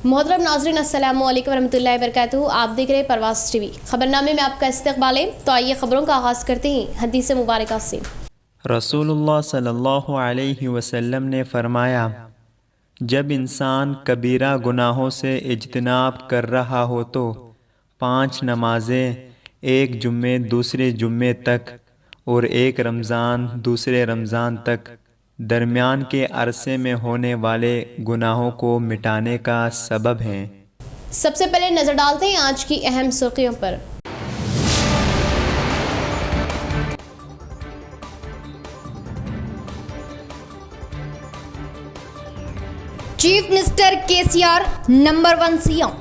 मोहतरम नाज़रीन अस्सलामु अलैकुम वरहमतुल्लाहि वबरकातुहू। आप देख रहे हैं परवास टीवी। खबरनामे में आपका इस्तकबाल है। तो आइए खबरों का आगाज़ करते हैं हदीस मुबारक से। रसूलुल्लाह सल्लल्लाहु अलैहि वसल्लम ने फरमाया, जब इंसान कबीरा गुनाहों से इज्तनाब कर रहा हो तो 5 नमाजें, एक जुम्मे दूसरे जुम्मे तक और एक रमज़ान दूसरे रमज़ान तक दरमियान के अरसे में होने वाले गुनाहों को मिटाने का सबब हैं। सबसे पहले नज़र डालते हैं आज की अहम सुर्खियों पर। Chief minister KCR number 1 CM.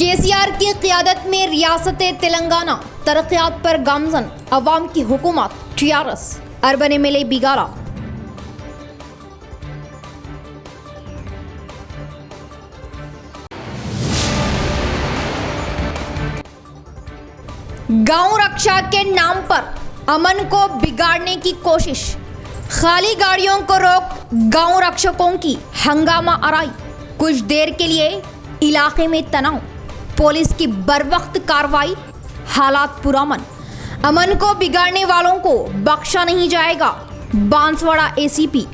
KCR की क़ियादत में रियासत तेलंगाना तरक्यात पर गामजन। अवाम की हुकूमत टीआरएस। अर्बन एमएलए बिगाड़ा। गांव रक्षा के नाम पर अमन को बिगाड़ने की कोशिश। खाली गाड़ियों को रोक गांव रक्षकों की हंगामा आराई। कुछ देर के लिए इलाके में तनाव। पुलिस की बरवक्त कार्रवाई। हालात पुरअमन। अमन को बिगाड़ने वालों को बख्शा नहीं जाएगा। बांसवाड़ा एसीपी।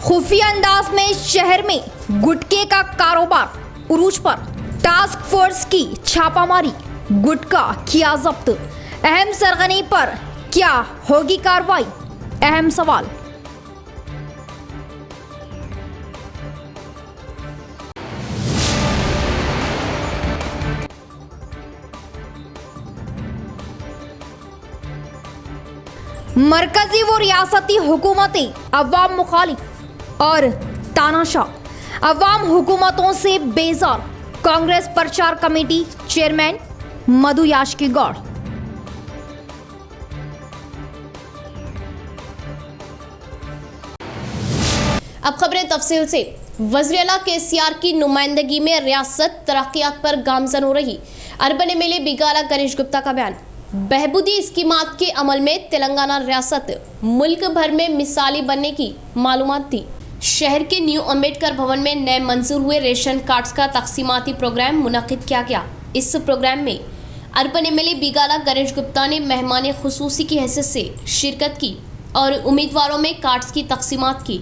खुफिया अंदाज में शहर में गुटके का कारोबार उरूज पर। टास्क फोर्स की छापामारी। गुटका किया जब्त। अहम सरगनी पर क्या होगी कार्रवाई? अहम सवाल। मरकजी व रियासती हुकूमतें अवाम मुखालिफ और तानाशाह। अवाम हुकूमतों से बेजार। कांग्रेस प्रचार कमेटी चेयरमैन मधु याशकीगौड़। अब खबरें तफसील से। वज़ीर आला केसीआर की नुमाइंदगी में रियासत तरक्यात पर गामजन हो रही। अर्बन एमएलए बिगाड़ा गणेश गुप्ता का बयान। बहबूदी स्कीमात के अमल में तेलंगाना रियासत मुल्क भर में मिसाली बनने की मालूमात थी। शहर के न्यू अम्बेडकर भवन में नए मंजूर हुए रेशन कार्ड्स का तकसीमाती प्रोग्राम मुनक्किद किया गया। इस प्रोग्राम में अर्बन एमएलए बिगाड़ा गणेश गुप्ता ने मेहमान खुसूसी की हैसियत से शिरकत की और उम्मीदवारों में कार्ड्स की तकसीमात की।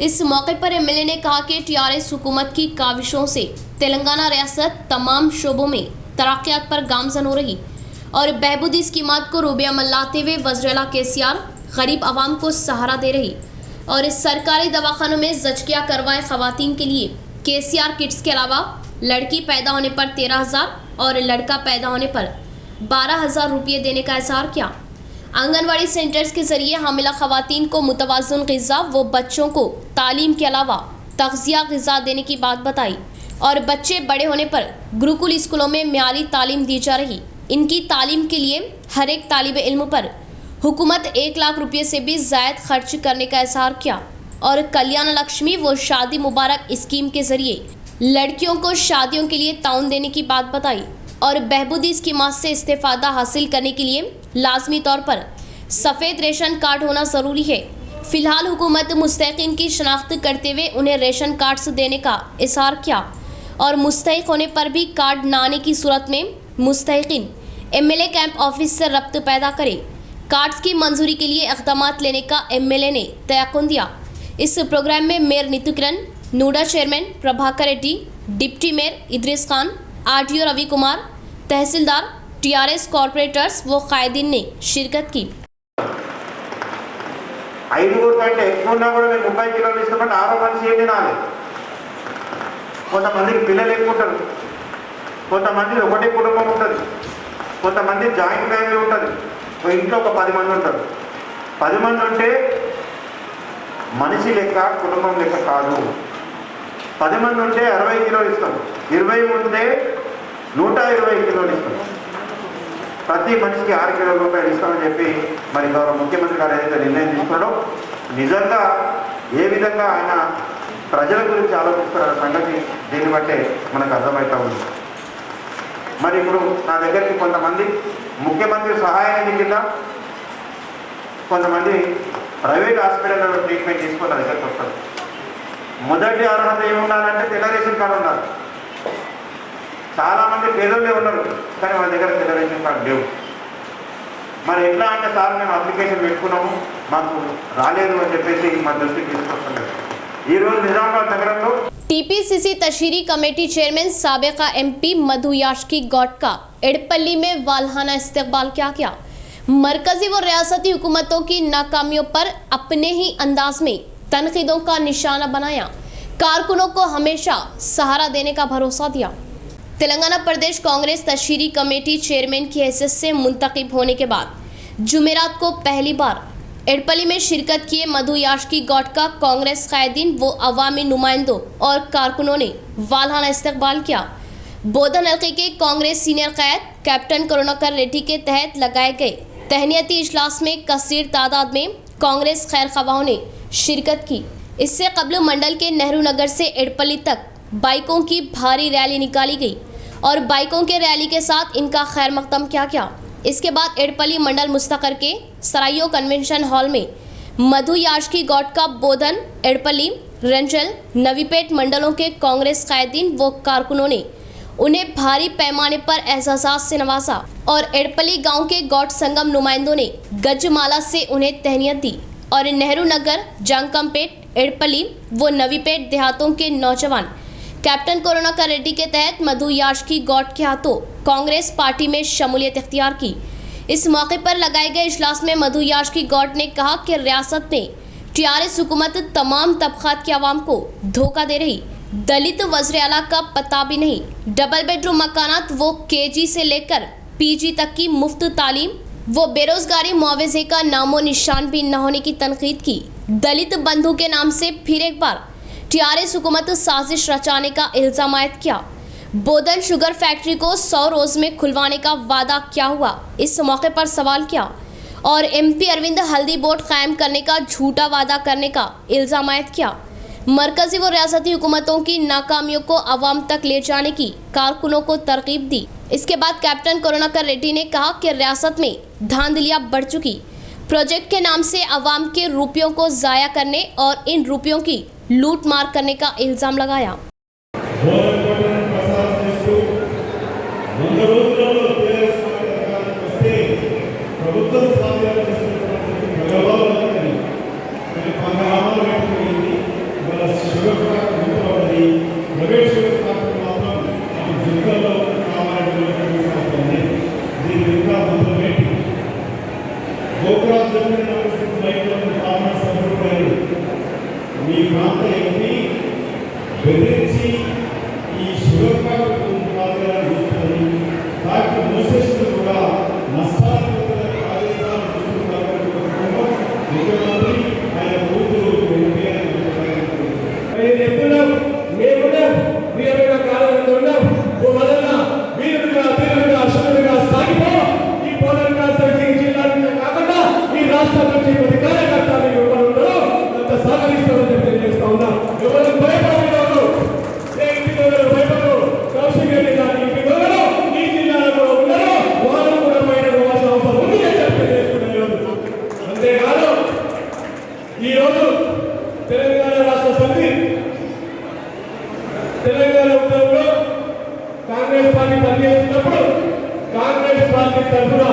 इस मौके पर एमएलए ने कहा कि टीआरएस हुकूमत की काविशों से तेलंगाना रियासत तमाम शोबों में तरक्यात पर गामजन हो रही और बहबूदी स्कीमात को रूबे अमल लाते हुए वज़ीर आला केसीआर गरीब आवाम को सहारा दे रही और इस सरकारी दवाखानों में ज़चकिया करवाए ख़वातीन के लिए केसीआर किट्स के अलावा लड़की पैदा होने पर 13,000 और लड़का पैदा होने पर 12,000 रुपये देने का इज़हार किया। आंगनवाड़ी सेंटर्स के ज़रिए हामिला ख़वातीन को मुतवाज़िन ग़िज़ा व बच्चों को तालीम के अलावा तग़ज़िया ग़िज़ा देने की बात बताई और बच्चे बड़े होने पर गुरुकुल स्कूलों में म्यारी तालीम दी जा रही। इनकी तालीम के लिए हर एक तालिब इल्म पर हुकूमत 1 लाख रुपये से भी ज़ायद खर्च करने का इज़हार किया और कल्याण लक्ष्मी व शादी मुबारक स्कीम के ज़रिए लड़कियों को शादियों के लिए ताउन देने की बात बताई और बहबूदी स्कीमात से इस्तेफ़ादा हासिल करने के लिए लाजमी तौर पर सफ़ेद रेशन कार्ड होना ज़रूरी है। फ़िलहाल हुकूमत मुस्तहिक़ीन की शनाख्त करते हुए उन्हें रेशन कार्ड्स देने का इज़हार किया और मुस्तहिक़ होने पर भी कार्ड न आने की सूरत में मुस्तहिक़ीन एमएलए कैंप ऑफिस से रब्त पैदा करे। कार्ड्स की मंजूरी के लिए इक़दामात लेने का एमएलए ने तयक़ुन दिया। इस प्रोग्राम में mayor Neetu Kiran, NUDA chairman Prabhakar Reddy, deputy mayor Idris Khan, RTO Ravi Kumar, tahsildar, TRS corporators व कायदीन ने शिरकत की। 5 కంటే ఎక్కువ ఉన్నా కూడా మేము 30 కిలోలు ఇస్తామంటే 6వ మనిషి ఏం తినాలి? కొంతమందికి పిల్లలు ఎక్కువ ఉంటారు, కొంతమంది ఒకటే కుటుంబం ఉంటుంది, కొంతమంది జాయింట్ ఫ్యామిలీ ఉంటుంది, ఇంట్లో ఒక 10 మంది ఉంటారు. 10 మంది ఉంటే మనిషి లెక్క కుటుంబం లెక్క కాదు. 10 మంది ఉంటే 60 కిలోలు ఇస్తాం, 20 ఉంటే 120 కిలోలు ఇస్తాం. ప్రతి మనిషికి 6 కిలోల రూపాయలు ఇస్తామని చెప్పి మరి గౌరవ ముఖ్యమంత్రి గారు ఏదైతే నిర్ణయం తీసుకున్నాడో నిజంగా ఏ విధంగా ఆయన ప్రజల గురించి ఆలోచిస్తున్న సంగతి దీన్ని బట్టే మనకు అర్థమవుతా ఉంది. మరి ఇప్పుడు నా దగ్గరికి కొంతమంది ముఖ్యమంత్రి సహాయ నిధి కింద కొంతమంది ప్రైవేట్ హాస్పిటల్లో ట్రీట్మెంట్ తీసుకొని నా దగ్గరికి వస్తారు. మొదటి అర్హత ఏముండాలంటే తెల్ల రేషన్ కార్డు ఉండాలి. చాలామంది పేదోళ్ళే ఉన్నారు కానీ వాళ్ళ దగ్గర తెల్ల రేషన్ కార్డు లేవు. మరి ఎట్లా అంటే సార్ మేము అప్లికేషన్ పెట్టుకున్నాము మాకు రాలేదు అని చెప్పేసి మా దృష్టికి తీసుకొస్తున్నారు. ఈరోజు నిజామాబాద్ నగరంలో टीपीसीसी तशहीरी कमेटी चेयरमैन साबिका एमपी मधु याशकी गौड का एड़पल्ली में वालहाना इस्तकबाल किया गया। मरकजी व रियासती हुकूमतों की नाकामियों पर अपने ही अंदाज में तनकीदों का निशाना बनाया, कारकुनों को हमेशा सहारा देने का भरोसा दिया। तेलंगाना प्रदेश कांग्रेस तशहीरी कमेटी चेयरमैन की हैसियत से मुंतखब होने के बाद जुमेरात को पहली बार एड़पल्ली में शिरकत किए मधु याशकी गौड का कांग्रेस कायदीन व अवामी नुमाइंदों और कारकुनों ने वालहाना इस्तकबाल किया। बोधन हल्के के कांग्रेस सीनियर कैद कैप्टन करुणाकर रेड्डी के तहत लगाए गए तहनीती इजलास में कसीर तादाद में कांग्रेस खैर खवाहों ने शिरकत की। इससे कबल मंडल के नेहरू नगर से एड़पल्ली तक बाइकों की भारी रैली निकाली गई और बाइकों के रैली के साथ इनका खैर मकदम किया गया। इसके बाद एड़पल्ली मंडल मुस्तकर के सराइयो कन्वेंशन हॉल में मधु याशकी गौड का बोधन, एड़पल्ली, रंजल, नवीपेट मंडलों के कांग्रेस कायदीन व कारकुनों ने उन्हें भारी पैमाने पर एहसास से नवाजा और एड़पल्ली गांव के गौड संगम नुमाइंदों ने गजमाला से उन्हें तहनीत दी और नेहरू नगर, जंगमपेट, एड़पल्ली व नवीपेट देहातों के नौजवान कैप्टन करुणाकर रेड्डी के तहत मधु याशकी गौड के हाथों कांग्रेस पार्टी में शमूलियत इख्तियार की। इस मौके पर लगाए गए इजलास में मधु याशकी गौड ने कहा कि रियासत में टीआरएस हुकूमत तमाम तबकात की आवाम को धोखा दे रही। दलित वज़ीर आला का पता भी नहीं। डबल बेडरूम मकानात वो केजी से लेकर पीजी तक की मुफ्त तालीम वो बेरोजगारी मुआवजे का नामो निशान भी न होने की तनकीद की। दलित बंधु के नाम से फिर एक बार टीआरएस हुकूमत साजिश रचाने का इल्जाम आयद किया। बोधन शुगर फैक्ट्री को 100 रोज में खुलवाने का वादा क्या हुआ, इस मौके पर सवाल किया और एमपी अरविंद हल्दी बोर्ड कायम करने का झूठा वादा करने का इल्जाम आयद किया। मरकजी व रियासती हुकूमतों की नाकामियों को आवाम तक ले जाने की कारकुनों को तरकीब दी। इसके बाद कैप्टन करुणाकर रेड्डी ने कहा कि रियासत में धांधलियां बढ़ चुकी। प्रोजेक्ट के नाम से आवाम के रुपयों को ज़ाया करने और इन रुपयों की लूट मार करने का इल्जाम लगाया। మీ ప్రాంత ఎంపీ బెదిరించి ఈ షుగర్ ఫ్యాక్టరీ చూస్తుంది ఫ్యాక్టరీ మూసేస్తూ కూడా నష్టాలు ముఖ్యమంత్రి ఆయన కూతురు ఎప్పుడున్నాం మేమున్నాం వీరుగా కాలంలో ఉన్నాం మొదలన వీరుగా అశ్వరుగా సాగిపో ఈ పోలవరం జిల్లా కాకుండా ఈ రాష్ట్ర కార్యకర్తలు సహకరిస్తామని తెలియజేస్తా ఉన్నా. ఎవరు భయపడలేదు, ఏ ఇంటి దొంగలు భయపడరు. కౌశిక్ రెడ్డి గారి ఇంటి దొంగలు ఈ జిల్లాలో ఉన్నారు, వారు కూడా పైన పోవాల్సిన అవసరం ఉంది అని తెలియజేస్తున్నారు. అంతేకాదు ఈరోజు తెలంగాణ రాష్ట్ర సమితి తెలంగాణ ఉద్యమంలో కాంగ్రెస్ పార్టీ పనిచేస్తున్నప్పుడు కాంగ్రెస్ పార్టీ తరఫున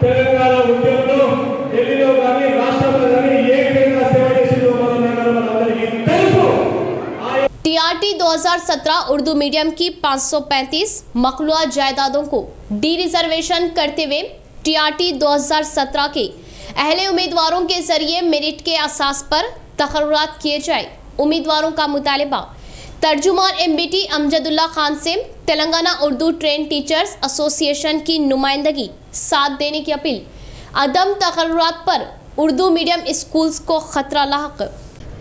తెలంగాణ ఉద్యమంలో ఢిల్లీలో కానీ రాష్ట్రంలో కానీ ఏ విధంగా సేవ చేసిందో మనందరికీ తెలుసు. टीआरटी 2017 उर्दू मीडियम की 535 मखलूआ जायदादों को डी रिजर्वेशन करते हुए टीआरटी 2017 के अहले उम्मीदवारों के जरिए मेरिट के असास पर तकर्रुरात किए जाए। उम्मीदवारों का मुतालिबा तर्जुमान एमबीटी अमजदुल्ला खान से Telangana Urdu train teachers association की नुमाइंदगी साथ देने की अपील। अदम तकर्रुरात पर उर्दू मीडियम स्कूल्स को खतरा लाहक।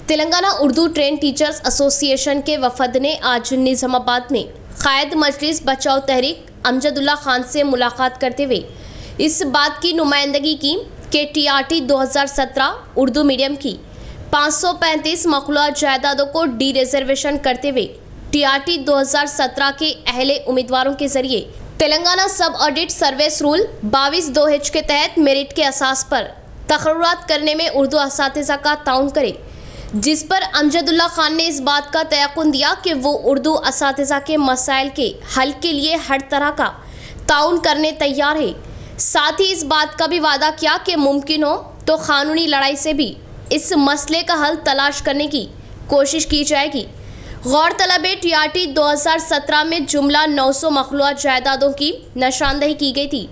Telangana Urdu train teachers association के वफद ने आज निज़ामाबाद में कायद मजलिस बचाओ तहरीक अमजदुल्ला खान से मुलाकात करते हुए इस बात की नुमाइंदगी की कि टीआरटी 2017 उर्दू मीडियम की 535 मखलूआ जायदादों को डी रिजर्वेशन करते हुए टीआरटी 2017 के अहले उम्मीदवारों के जरिए तेलंगाना सब ऑडिट सर्विस रूल 22(2)H के तहत मेरिट के असास पर तकर्रुरात करने में उर्दू असातिज़ा का ताउन करे, जिस पर अमजदुल्ला खान ने इस बात का तयक़ुन दिया कि वो उर्दू असातिज़ा के मसाइल के हल के लिए हर तरह का ताउन करने तैयार है। साथ ही इस बात का भी वादा किया कि मुमकिन हो तो क़ानूनी लड़ाई से भी इस मसले का हल तलाश करने की कोशिश की जाएगी। गौरतलब है TRT 2017 में जुमला 900 मखलूआ जायदादों की निशानदही की गई थी,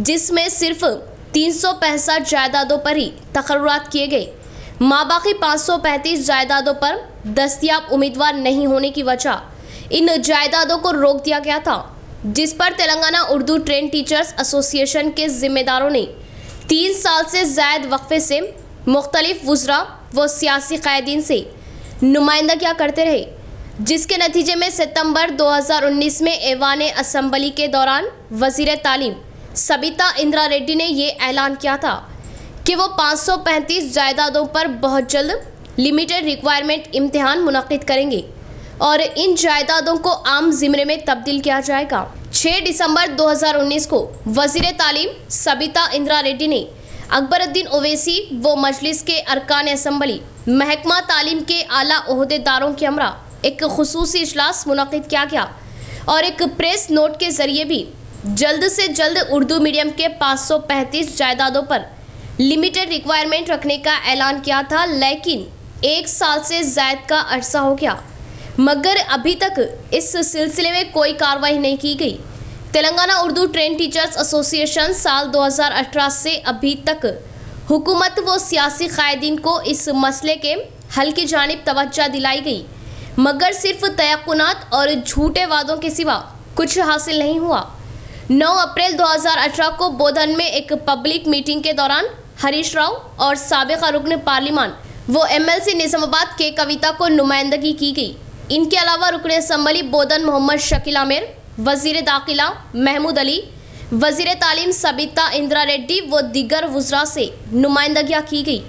जिसमें सिर्फ 365 जायदादों पर ही तकर्रुरात किए गए। माबाकी 535 जायदादों पर दस्तयाब उम्मीदवार नहीं होने की वजह इन जायदादों को रोक दिया गया था, जिस पर Telangana Urdu train teachers association के जिम्मेदारों ने 3 साल से ज़ायद वक्फे से मुख्तलिफ वुज़रा व सियासी क़ायदीन से नुमाइंदगियाँ करते रहे, जिसके नतीजे में सितंबर 2019 में ऐवान असम्बली के दौरान वज़ीर तालीम सबिता इंदिरा रेड्डी ने ये ऐलान किया था कि वो 535 जायदादों पर बहुत जल्द लिमिटेड रिक्वायरमेंट इम्तिहान मुनक़िद करेंगे और इन जायदादों को आम ज़िम्मे में तब्दील किया जाएगा। 6 दिसंबर 2019 को वज़ीर तालीम सबिता इंदिरा रेड्डी ने अकबरुद्दीन ओवैसी व मजलिस के अरकान असम्बली महकमा तालीम के आला ओहदेदारों के हमरा एक खुसूसी इजलास मुनक़िद किया गया और एक प्रेस नोट के ज़रिए भी जल्द से जल्द उर्दू मीडियम के 535 जायदादों पर लिमिटेड रिक्वायरमेंट रखने का ऐलान किया था, लेकिन 1 साल से ज़ायद का अरसा हो गया मगर अभी तक इस सिलसिले में कोई कार्रवाई नहीं की गई। Telangana Urdu train teachers association साल 2018 से अभी तक हुकूमत व सियासी क़ायदीन को इस मसले के हल की जानिब तवज्जो दिलाई गई, मगर सिर्फ तयक़ुनात और झूठे वादों के सिवा कुछ हासिल नहीं हुआ। 9 अप्रैल 2018 को बोधन में एक पब्लिक मीटिंग के दौरान हरीश राव और साबिक़ा रुकन पार्लिमान वो MLC निज़ामाबाद के कविता को नुमाइंदगी की गई। इनके अलावा रुकन असम्बली बोधन मोहम्मद शकील आमिर, वज़ीर दाखिला महमूद अली, वज़ीर तालीम सबिता इंदिरा रेड्डी व दीगर वुज़रा से नुमाइंदगियाँ की गई।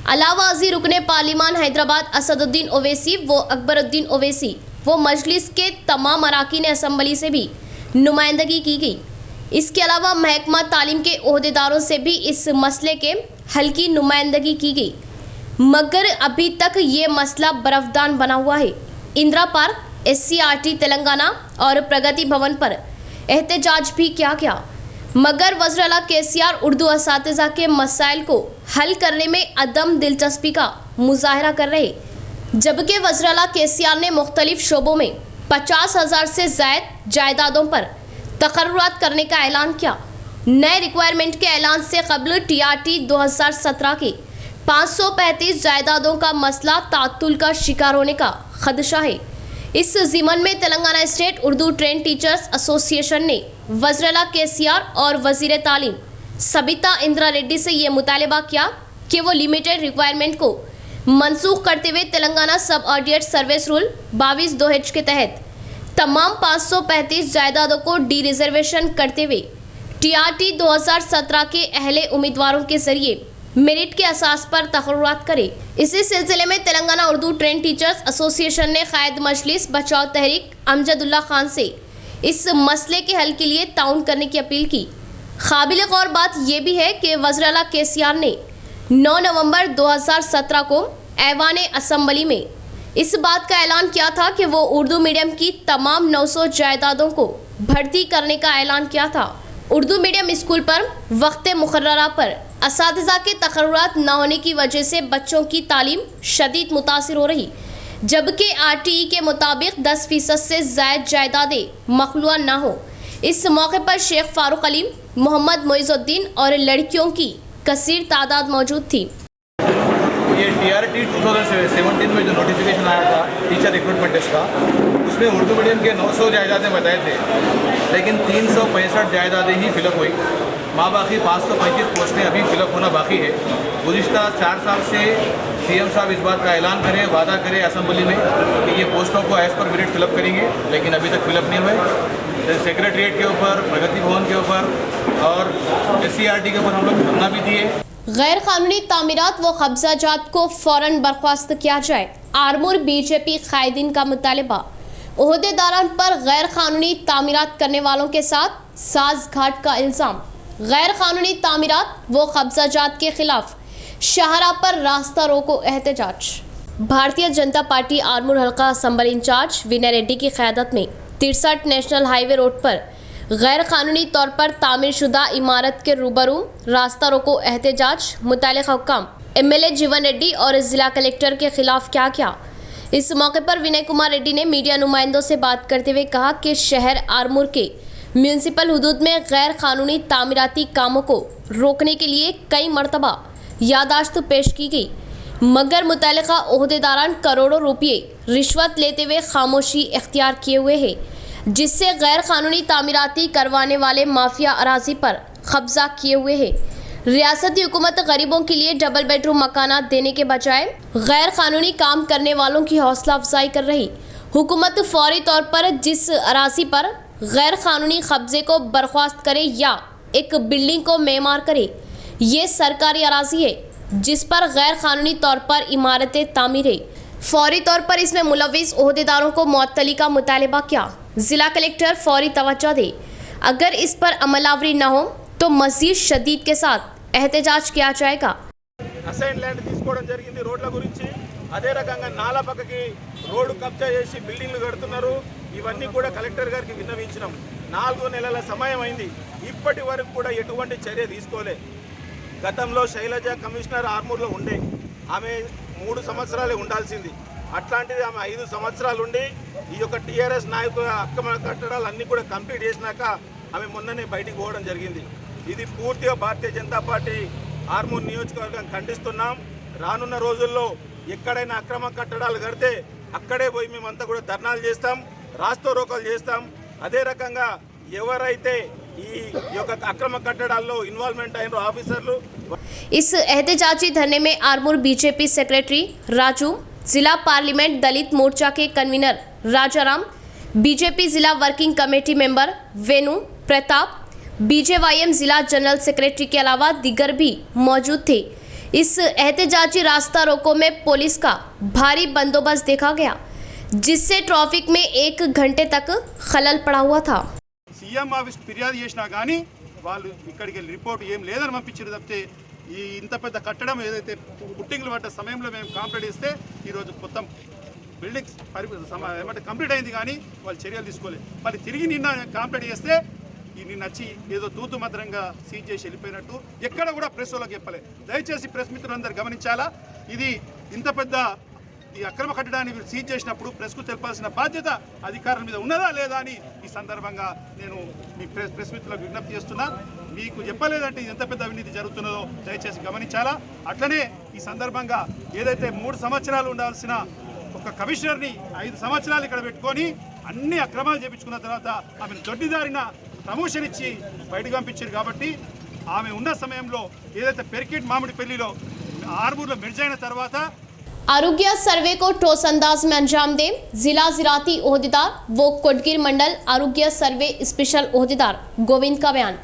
अलावा अज़ी रुकन पार्लिमान हैदराबाद असदुद्दीन ओवैसी व अकबरुद्दीन ओवैसी व मजलिस के तमाम अरकान असम्बली से भी नुमाइंदगी की गई। इसके अलावा महकमा तालीम के ओहदेदारों से भी इस मसले के हल की नुमाइंदगी की गई, मगर अभी तक ये मसला बरफदान बना हुआ है। इंदिरा पार्क, SCRT तेलंगाना और प्रगति भवन पर एहतजाज भी किया गया, मगर वज़ीर आला KCR उर्दू असातिज़ा के मसाइल को हल करने में अदम दिलचस्पी का मुजाहरा कर रहे, जबकि वज़ीर आला KCR ने मुख्तलिफ शोबों में 50,000 से ज़ायद जायदादों पर तकर्रुरात करने का ऐलान किया। नए रिक्वायरमेंट के ऐलान से कबल TRT 2017 के 535 जायदादों का मसला तातुल का शिकार होने का खदशा है। इस ज़िमन में Telangana state Urdu train teachers association ने वज़ीर आला KCR और वज़ीर तालीम सबिता इंदिरा रेड्डी से ये मुतालबा किया कि वो लिमिटेड रिक्वायरमेंट को मनसूख करते हुए तेलंगाना सब ऑडिट सर्विस रूल 22(2)H के तहत तमाम 535 जायदादों को डी रिजर्वेशन करते हुए TRT 2017 के अहले उम्मीदवारों के जरिए मेरिट के असास पर तकर्रुरात करे। इसी सिलसिले में Telangana Urdu train teachers association ने कायद मजलिस बचाव तहरीक अमजदुल्ला खान से इस मसले के हल के लिए ताउन करने की अपील की। काबिल गौर बात यह भी है कि वज़ीर आला KCR ने 9 नवंबर 2017 को ऐवान असम्बली में इस बात का ऐलान किया था कि वो उर्दू मीडियम की तमाम 900 जायदादों को भर्ती करने का ऐलान किया था। उर्दू मीडियम स्कूल पर वक्त मुकर्ररा पर असातिज़ा के तकर्रुरात न होने की वजह से बच्चों की तालीम शदीद मुतासिर हो रही, जबकि RTE के मुताबिक 10% से ज़ायद जायदादें मखलूआ न हो। इस मौके पर शेख फारूक अलीम, मोहम्मद मोइज़ुद्दीन और लड़कियों की कसीर तादाद मौजूद थी। ये TRT 2017 में जो नोटिफिकेशन आया था टीचर रिक्रूटमेंट टेस्ट का, उसमें उर्दू मीडियम के 900 जायदादें बताए थे, लेकिन 365 जायदादें ही फिलअप हुई। माँ बाकी 535 पोस्टें अभी फिलअप होना बाकी है। गुज़िश्ता 4 साल से CM साहब इस बात का ऐलान करें, वादा करें असम्बली में कि ये पोस्टों को एज़ पर मेरिट फिलअप करेंगे, लेकिन अभी तक फिलअप नहीं हुए। सेक्रेटरीट के ऊपर, प्रगति भवन के ऊपर और SCRT के ऊपर हम लोग धरना भी दिए। गैर कानूनी तामीरात व कब्जाजात को फ़ौरन बर्खास्त किया जाए, आरमूर BJP कायदीन का मुतालबा। ओहदेदारान पर गैर कानूनी तामीरात करने वालों के साथ साज़घाट का इल्ज़ाम। गैर कानूनी तामीरात व कब्जाजात के खिलाफ शाहरा पर रास्ता रोको एहतजाज। भारतीय जनता पार्टी आर्मूर हल्का असम्बली इंचार्ज विनय रेड्डी की क़यादत में 63 नेशनल हाईवे रोड पर गैर कानूनी तौर पर तामीर शुदा इमारत के रूबरू रास्ता रोको एहतजाज। मुतालिका हुक्काम MLA जीवन रेड्डी और जिला कलेक्टर के खिलाफ क्या क्या। इस मौके पर विनय कुमार रेड्डी ने मीडिया नुमाइंदों से बात करते हुए कहा कि शहर आर्मूर के म्यूनसिपल हुदूद में गैर कानूनी तामीराती कामों को रोकने के लिए कई मरतबा यादाश्त पेश की गई, मगर मुतल्लिका ओहदेदारान करोड़ों रुपये रिश्वत लेते हुए खामोशी इख्तियार किए हुए हैं, जिससे गैर कानूनी तामीराती करवाने वाले माफिया अराजी पर कब्जा किए हुए हैं। रियासती हुकूमत गरीबों के लिए डबल बेडरूम मकानात देने के बजाय गैर कानूनी काम करने वालों की हौसला अफजाई कर रही। हुकूमत फौरी तौर पर जिस अराजी पर गैर कानूनी कब्जे को बर्खास्त करे या एक बिल्डिंग को मेमार करे, ये सरकारी अराजी है जिस पर गैर कानूनी तौर पर इमारतें तामीर है। फौरी तौर पर इसमें मुलविस ओहदेदारों को मुअत्तली का मुतालबा किया। जिला कलेक्टर फौरी तवज्जो दे। अगर इस पर अमलावरी न हो तो मज़ीद शदीद के साथ एहतजाज किया जाएगा। అసైన్ ల్యాండ్ తీసుకోవడం జరిగింది రోడ్ల గురించి. అదే రకంగా నాలా పక్కకి రోడ్డు కబ్జా చేసి బిల్డింగ్లు కడుతున్నారు. ఇవన్నీ కూడా కలెక్టర్ గారికి విన్నవించినాం. 4 నెలల సమయం అయింది, ఇప్పటి వరకు కూడా ఎటువంటి చర్య తీసుకోలే. గతంలో శైలజ కమిషనర్ ఆర్మూర్లో ఉండే, ఆమె 3 సంవత్సరాలే ఉండాల్సింది. అట్లాంటిది ఆమె 5 సంవత్సరాలు ఉండి ఈ యొక్క టీఆర్ఎస్ నాయకుల అక్రమ కట్టడాలు అన్నీ కూడా కంప్లీట్ చేసినాక ఆమె మొన్ననే బయటికి పోవడం జరిగింది. ఇది పూర్తిగా భారతీయ జనతా పార్టీ ఆర్మూర్ నియోజకవర్గం ఖండిస్తున్నాం. రానున్న రోజుల్లో ఎక్కడైనా అక్రమ కట్టడాలు కడితే అక్కడే పోయి మేమంతా కూడా ధర్నాలు చేస్తాం, రాస్తారోకోలు చేస్తాం. అదే రకంగా ఎవరైతే ఈ యొక్క అక్రమ కట్టడాల్లో ఇన్వాల్వ్మెంట్ అయిన ఆఫీసర్లు इस एहतजाजी धरने में आर्मूर बीजेपी सेक्रेटरी राजू, जिला पार्लियामेंट दलित मोर्चा के कन्वीनर राजाराम, बीजेपी जिला वर्किंग कमेटी मेंबर वेणु प्रताप, BJYM जिला जनरल सेक्रेटरी के अलावा दिगर भी मौजूद थे। इस एहतजाजी रास्ता रोको में पुलिस का भारी बंदोबस्त देखा गया, जिससे ट्रैफिक में 1 घंटे तक खलल पड़ा हुआ था। సీఎం ఆఫీస్ ఫిర్యాదు చేసినా కానీ వాళ్ళు ఇక్కడికి వెళ్ళి రిపోర్ట్ ఏం లేదని పంపించారు తప్పితే ఈ ఇంత పెద్ద కట్టడం ఏదైతే పుట్టింగ్లు పడ్డ సమయంలో మేము కంప్లీట్ చేస్తే ఈరోజు మొత్తం బిల్డింగ్స్ ఏమంటే కంప్లీట్ అయింది కానీ వాళ్ళు చర్యలు తీసుకోలేదు. మళ్ళీ తిరిగి నిన్న కంప్లీట్ చేస్తే నిన్న వచ్చి ఏదో తూతు మాత్రంగా సీజ్ చేసి వెళ్ళిపోయినట్టు ఎక్కడ కూడా ప్రెస్ వాళ్ళకి చెప్పలేదు. దయచేసి ప్రెస్ మిత్రులందరూ గమనించాలా, ఇది ఇంత పెద్ద ఈ అక్రమ కట్టడాన్ని సీజ్ చేసినప్పుడు ప్రెస్కు తెలపాల్సిన బాధ్యత అధికారుల మీద ఉన్నదా లేదా అని ఈ సందర్భంగా నేను మీ ప్రెస్ మిత్రులకు విజ్ఞప్తి చేస్తున్నా. మీకు చెప్పలేదంటే ఎంత పెద్ద అవినీతి జరుగుతున్నదో దయచేసి గమనించాలా. అట్లనే ఈ సందర్భంగా ఏదైతే 3 సంవత్సరాలు ఉండాల్సిన ఒక కమిషనర్ని 5 సంవత్సరాలు ఇక్కడ పెట్టుకొని అన్ని అక్రమాలు చేపించుకున్న తర్వాత ఆమెను దొడ్డిదారిన ప్రమోషన్ ఇచ్చి బయటకు పంపించారు. కాబట్టి ఆమె ఉన్న సమయంలో ఏదైతే పెరికిట్ మామిడి పెళ్లిలో ఆర్మూర్లో మెర్జ్ అయిన తర్వాత आरोग्य सर्वे को ठोस अंदाज में अंजाम दें। जिला ज़राती ओहदेदार वो कोटगिर मंडल आरोग्य सर्वे स्पेशल ओहदेदार गोविंद का बयान।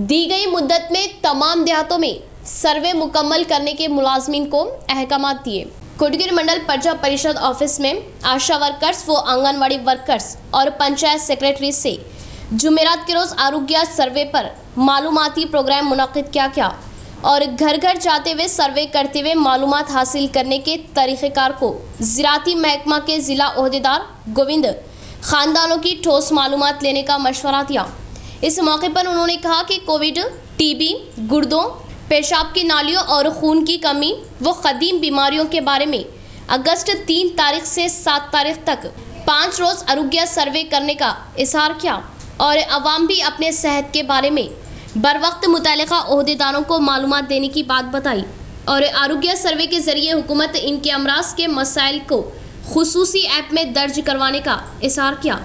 दी गई मुद्दत में तमाम देहातों में सर्वे मुकम्मल करने के मुलाजमीन को अहकामात दिए। कोटगिर मंडल प्रजा परिषद ऑफिस में आशा वर्कर्स व आंगनवाड़ी वर्कर्स और पंचायत सेक्रेटरी से जुमेरात के रोज़ आरोग्य सर्वे पर मालूमाती प्रोग्राम मुनक़िद किया गया और घर घर जाते हुए सर्वे करते हुए मालूमात हासिल करने के तरीक़ेकार को ज़राती महकमा के ज़िला ओहदेदार गोविंद ख़ानदानों की ठोस मालूमात लेने का मशवरा दिया। इस मौके पर उन्होंने कहा कि कोविड, टीबी, गुर्दों, पेशाब की नालियों और खून की कमी व क़दीम बीमारियों के बारे में अगस्त 3 तारीख से 7 तारीख तक 5 रोज़ आरोग्य सर्वे करने का इज़हार किया और अवाम भी अपने सेहत के बारे में बर वक्त मुतल्लिका ओहदेदारों को मालूमात देने की बात बताई और आरोग्य सर्वे के ज़रिए हुकूमत इनके अमराज के मसाइल को खुसूसी ऐप में दर्ज करवाने का इज़हार किया।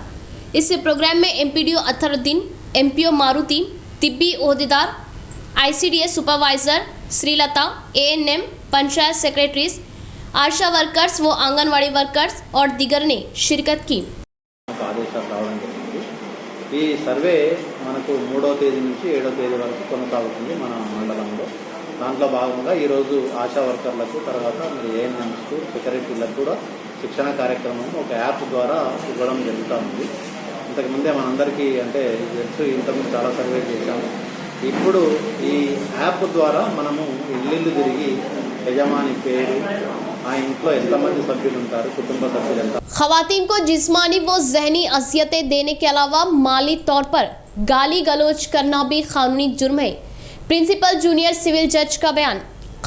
इस प्रोग्राम में MPDO अतहरुद्दीन, MPO मारुति, तिब्बी ओहदेदार, ICDS supervisor Sreelatha, ANM, panchayat secretaries, ASHA workers व आंगनवाड़ी वर्कर्स और दिगर ने शिरकत की। ఆదేశాలు రావడం జరిగింది. ఈ సర్వే మనకు 3వ తేదీ నుంచి 7వ తేదీ వరకు కొనసాగుతుంది మన మండలంలో. దాంట్లో భాగంగా ఈరోజు ఆశా వర్కర్లకు, తర్వాత మరి ANMస్కు, సెక్రటరీలకు కూడా శిక్షణ కార్యక్రమం ఒక యాప్ ద్వారా ఇవ్వడం జరుగుతూ ఉంది. ఇంతకుముందే మనందరికీ అంటే తెలుసు, ఇంతకుముందు చాలా సర్వే చేశాము. ఇప్పుడు ఈ యాప్ ద్వారా మనము ఇల్లు తిరిగి యజమాని పేరు, ఆ ఇంట్లో ఎంతమంది సభ్యులు ఉంటారు, కుటుంబ సభ్యులు ఎంత. खवातीन को जिस्मानी व जहनी अजियतें देने के अलावा माली तौर पर गाली गलौज करना भी कानूनी जुर्म है। प्रिंसिपल जूनियर सिविल जज का बयान।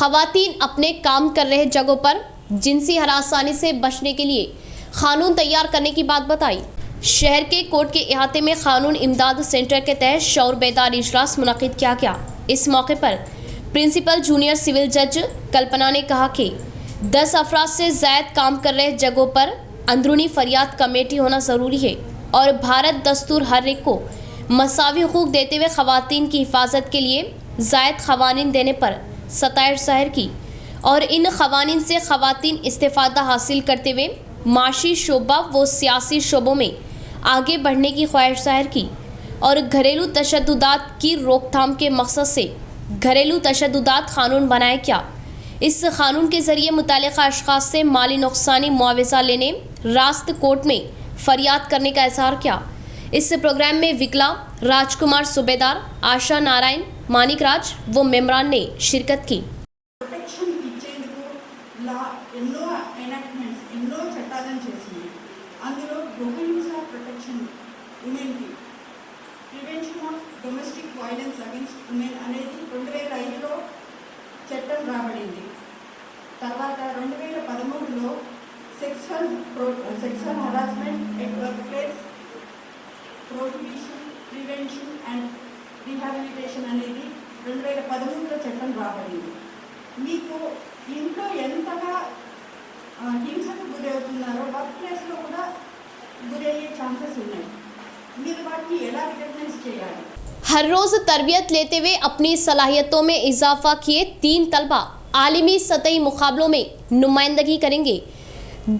खवातीन अपने काम कर रहे जगहों पर जिनसी हरासानी से बचने के लिए कानून तैयार करने की बात बताई। शहर के कोर्ट के इहाते में कानून इमदाद सेंटर के तहत शौर बेदार इजलास मुनक़िद किया गया। इस मौके पर प्रिंसिपल जूनियर सिविल जज कल्पना ने कहा कि 10 अफराद से ज़ायद काम कर रहे जगहों पर अंदरूनी फरियाद कमेटी होना ज़रूरी है और भारत दस्तूर हर एक को मसावी हुकूक देते हुए ख़वातीन की हिफाजत के लिए ज़ायद क़वानीन देने पर सताइश ज़ाहिर की और इन क़वानीन से ख़वातीन इस्तिफ़ादा हासिल करते हुए माशी शोबा व सियासी शोबों में आगे बढ़ने की ख्वाहिश ज़ाहिर की और घरेलू तशद्दुदात की रोकथाम के मकसद से घरेलू तशद्दुदात क़ानून बनाया क्या। इस कानून के ज़रिए मुतालिका अशख़ास से माली नुकसानी मुआवजा लेने रास्त कोर्ट में फरियाद करने का इज़हार किया। इस प्रोग्राम में विकला, राजकुमार सुबेदार, आशा नारायण, मानिक राज व मेमरान ने शिरकत की। ప్రొటెక్షన్ ఇచ్చేందుకు ఎన్నో ఎనాక్ట్మెంట్స్, ఎన్నో చట్టాలను చేసింది. అందులో గృహహింస ప్రొటెక్షన్, ఉమెన్కి prevention of domestic violence against women అనేది 2005లో చట్టం రాబడింది. తర్వాత 2013లో sexual harassment at workplace prohibition, prevention and rehabilitation అనేది 2013లో చట్టం రాబడింది. మీకు ఇంట్లో ఎంతగా హింసకు గురి అవుతున్నారో వర్క్ ప్లేస్లో కూడా గురయ్యే ఛాన్సెస్ ఉన్నాయి. మీరు వాటిని ఎలా రికగ్నైజ్ చేయాలి? हर रोज़ तरबियत लेते हुए अपनी सलाहियतों में इजाफा किए 3 तलबा आलिमी सतही मुकाबलों में नुमाइंदगी करेंगे।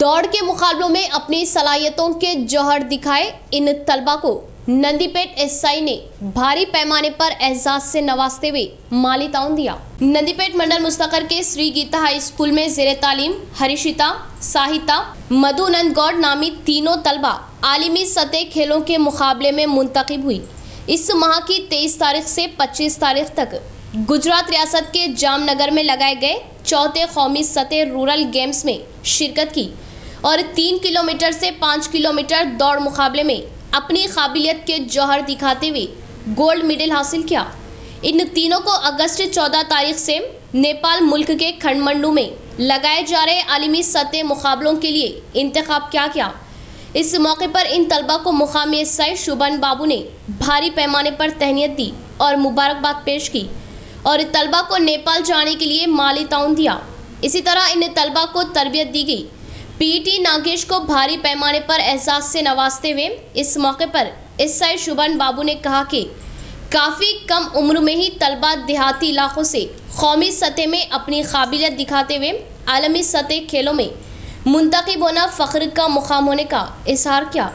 दौड़ के मुकाबलों में अपनी सलाहियतों के जौहर दिखाए इन तलबा को नंदीपेट एसआई ने भारी पैमाने पर एजाज से नवाजते हुए माली ताउन दिया। नंदीपेट मंडल मुस्तकर के श्री गीता हाई स्कूल में ज़ेरे तालीम हरीशिता, साहिता, मधुनंद गौड़ नामी तीनों तलबा आलिमी सतह खेलों के मुकाबले में मुंतखब हुई। इस माह की 23 तारीख से 25 तारीख तक गुजरात रियासत के जामनगर में लगाए गए 4थे कौमी सतह रूरल गेम्स में शिरकत की और 3 किलोमीटर से 5 किलोमीटर दौड़ मुकाबले में अपनी काबिलियत के जौहर दिखाते हुए गोल्ड मेडल हासिल किया। इन तीनों को अगस्त 14 तारीख से नेपाल मुल्क के खंडमंडू में लगाए जा रहे आलिमी सतह मुकाबलों के लिए इंतखाब किया गया। इस मौके पर इन तलबा को मुकामी एसआई शुभन बाबू ने भारी पैमाने पर तहनीत दी और मुबारकबाद पेश की और तलबा को नेपाल जाने के लिए माली ताउन दिया। इसी तरह इन तलबा को तरबियत दी गई। पीटी नागेश को भारी पैमाने पर एहसास से नवाजते हुए इस मौके पर एसआई शुभन बाबू ने कहा कि काफ़ी कम उम्र में ही तलबा देहाती इलाकों से कौमी सतह में अपनी काबिलियत दिखाते हुए आलमी सतह खेलों में मुंतखब होना फ़ख्र का मुकाम होने का इजहार किया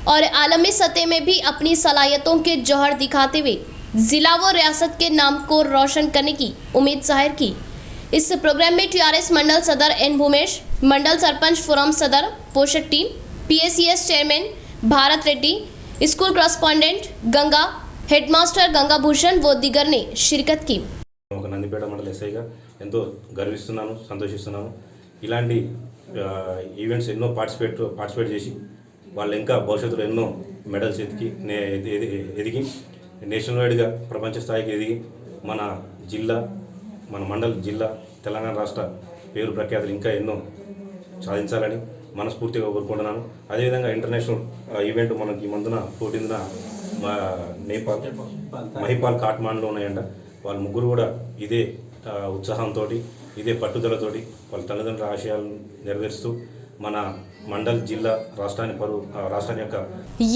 और आलमी सतह में भी अपनी सलाहियतों के जौहर दिखाते हुए ज़िला व रियासत के नाम को रोशन करने की उम्मीद जाहिर की। इस प्रोग्राम में टीआरएस मंडल सदर एन भूमेश, मंडल सरपंच फोरम सदर पोषक team, PACS chairman Bharat Reddy, school correspondent Ganga, headmaster Ganga Bhushan व दिगर ने शिरकत की। ఒక నందిపేట మండల ఎస్ఐగా ఎంతో గర్విస్తున్నాను, సంతోషిస్తున్నాను. ఇలాంటి ఈవెంట్స్ ఎన్నో పార్టిసిపేట్ చేసి వాళ్ళు ఇంకా భవిష్యత్తులో ఎన్నో మెడల్స్ ఎదిగి నేషనల్ వైడ్గా ప్రపంచ స్థాయికి ఎదిగి మన జిల్లా, మన మండల్ జిల్లా, తెలంగాణ రాష్ట్ర పేరు ప్రఖ్యాతులు ఇంకా ఎన్నో సాధించాలని మనస్ఫూర్తిగా కోరుకుంటున్నాను. అదేవిధంగా ఇంటర్నేషనల్ ఈవెంట్ మనకి ఈ మందున 14న నేపాల్ మహిపాల్ కాట్మాండ్లో ఉన్నాయంట. వాళ్ళ ముగ్గురు కూడా ఇదే ఉత్సాహంతో, ఇదే పట్టుదలతోటి వాళ్ళ తల్లిదండ్రుల ఆశయాలను నెరవేరుస్తూ మన మండల్ జిల్లా రాష్ట్రాన్ని యొక్క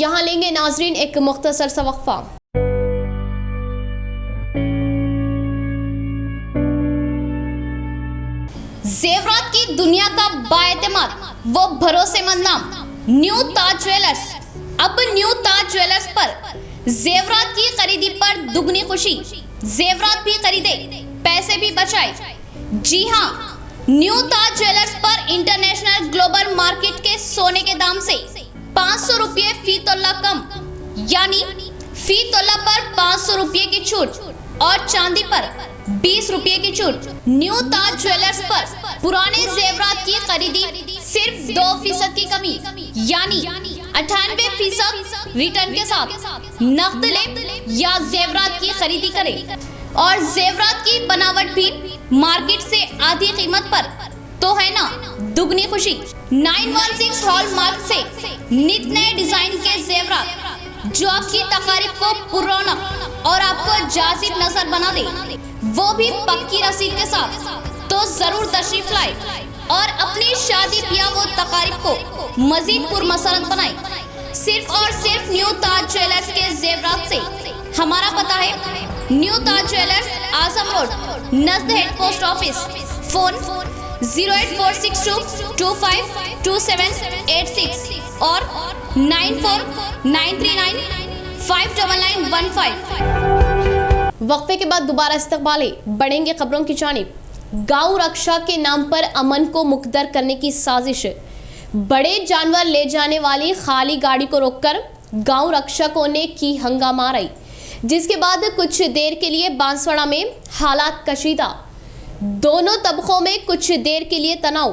यहाँ लेंगे नाजरीन एक मुख्तसर सा वक्फा। जेवरात की दुनिया का बाएतमाद वो भरोसेमंद नाम न्यू ताज ज्वेलर्स। अब न्यू ताज ज्वेलर्स पर जेवरात की खरीदी पर दुगनी खुशी। जेवरात भी खरीदे, पैसे भी बचाए। जी हाँ, न्यू ताज ज्वेलर्स पर इंटरनेशनल ग्लोबल मार्केट के सोने के दाम से 500 रुपये फी तोला कम, यानी फी तोला पर 500 रुपये की छूट और चांदी पर 20 रुपये की छूट। न्यू ताज ज्वेलर्स पर पुराने जेवरात की खरीदी सिर्फ 2% की कमी, यानी 98% रिटर्न के साथ नकद ले या जेवरात की खरीदी करें और जेवरात की बनावट भी मार्केट से आधी कीमत पर, तो है ना दुगनी खुशी। 916 हॉलमार्क से नित नए डिजाइन के जेवरात जो आपकी तकारीब को पुरौनक और आपको जाजिब नजर बना दे, वो भी पक्की रसीद के साथ, तो जरूर तशरीफ लाए और अपनी शादी ब्याह व तकारीब को मजीद पुरमसरत बनाए सिर्फ और सिर्फ न्यू ताज ज्वेलर्स के जेवरात से। हमारा पता है new Taj jewellers, Azam road, नजद हेड पोस्ट ऑफिस। फोन 08462252786 और 9493959915। वक्फे के बाद दोबारा इस्तकबाले बढ़ेंगे खबरों की जानिब। गांव रक्षा के नाम पर अमन को मुकद्दर करने की साजिश। बड़े जानवर ले जाने वाली खाली गाड़ी को रोककर गांव रक्षकों ने की हंगामाराई, जिसके बाद कुछ देर के लिए बांसवाड़ा में हालात कशीदा। दोनों तबकों में कुछ देर के लिए तनाव।